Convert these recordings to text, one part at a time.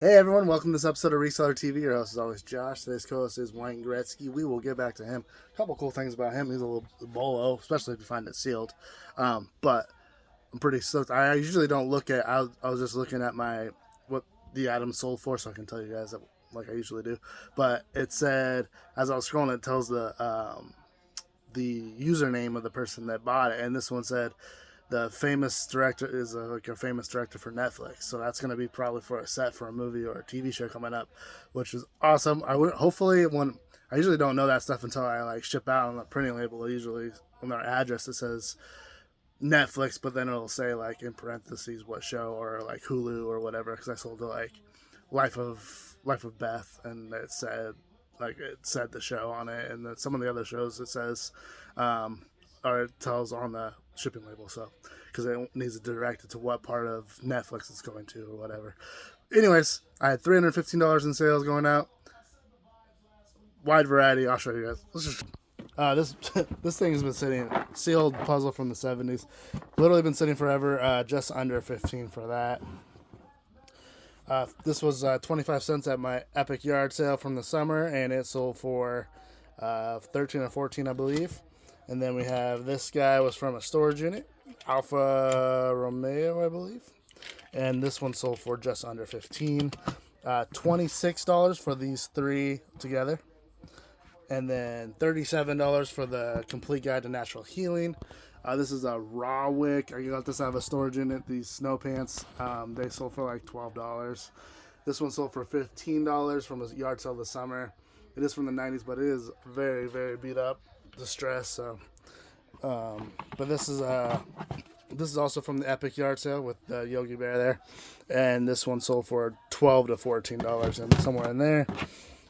Hey everyone, welcome to this episode of Reseller TV. Your host is always Josh. Today's co-host is Wayne Gretzky. We will get back to him. A couple cool things about him. He's a little bolo, especially if you find it sealed. But I'm pretty stoked. I usually don't look at. I was just looking at my what the item sold for, so I can tell you guys that, like I usually do. But it said as I was scrolling, it tells the username of the person that bought it, and this one said the famous director is like a famous director for Netflix. So that's going to be probably for a set for a movie or a TV show coming up, which is awesome. I would hopefully when I usually don't know that stuff until I like ship out on the printing label. Usually on their address it says Netflix, but then it'll say like in parentheses what show or like Hulu or whatever. Because I sold to like Life of Beth, and it said the show on it, and then some of the other shows it says, or it tells on the shipping label. So because it needs to direct it to what part of Netflix it's going to or whatever. Anyways, I had $315 in sales going out. Wide variety. I'll show you guys. This this thing has been sitting sealed puzzle from the 70s. Literally been sitting forever. Just under 15 for that. This was 25 cents at my epic yard sale from the summer, and it sold for 13 or 14, I believe. And then we have this guy was from a storage unit, Alfa Romeo, I believe. And this one sold for just under 15. $26 for these three together. And then $37 for the complete guide to natural healing. This is a raw wick. I got this out of a storage unit. These snow pants, they sold for like $12. This one sold for $15 from a yard sale this summer. It is from the 90s, but it is very, very beat up, distressed. So, but this is also from the Epic Yard Sale with the Yogi Bear there, and this one sold for $12 to $14, and somewhere in there,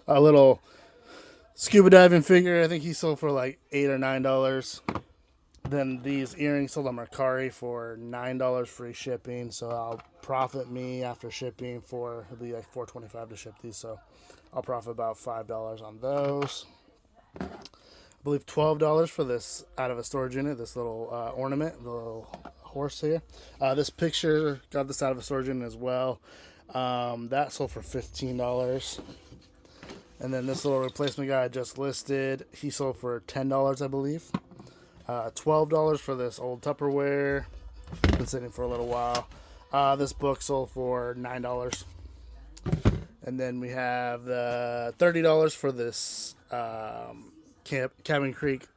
a little scuba diving figure. I think he sold for like $8 or $9. Then these earrings sold on Mercari for $9 free shipping. So I'll profit me after shipping for it'll be like $4.25 to ship these. So I'll profit about $5 on those. I believe $12 for this out of a storage unit. This little ornament, the little horse here. This picture got this out of a storage unit as well. That sold for $15. And then this little replacement guy I just listed, he sold for $10, I believe. $12 for this old Tupperware. Been sitting for a little while. This book sold for $9. And then we have the $30 for this Cabin Creek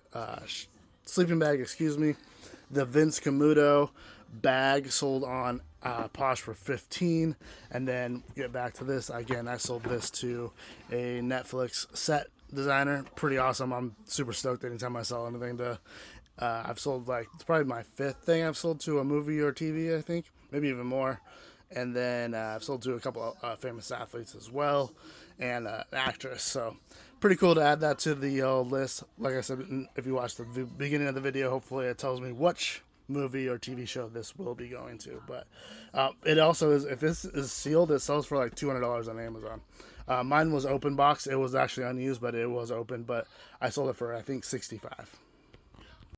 sleeping bag, excuse me. The Vince Camuto bag sold on Posh for $15. And then get back to this again. I sold this to a Netflix set designer. Pretty awesome. I'm super stoked anytime I sell anything to. I've sold it's probably my fifth thing I've sold to a movie or TV. I think maybe even more. And then I've sold to a couple of famous athletes as well, and an actress. So pretty cool to add that to the list. Like I said, if you watch the beginning of the video, hopefully it tells me which movie or TV show this will be going to. But it also is, if this is sealed, it sells for like $200 on Amazon. Mine was open box. It was actually unused, but it was open. But I sold it for I think $65.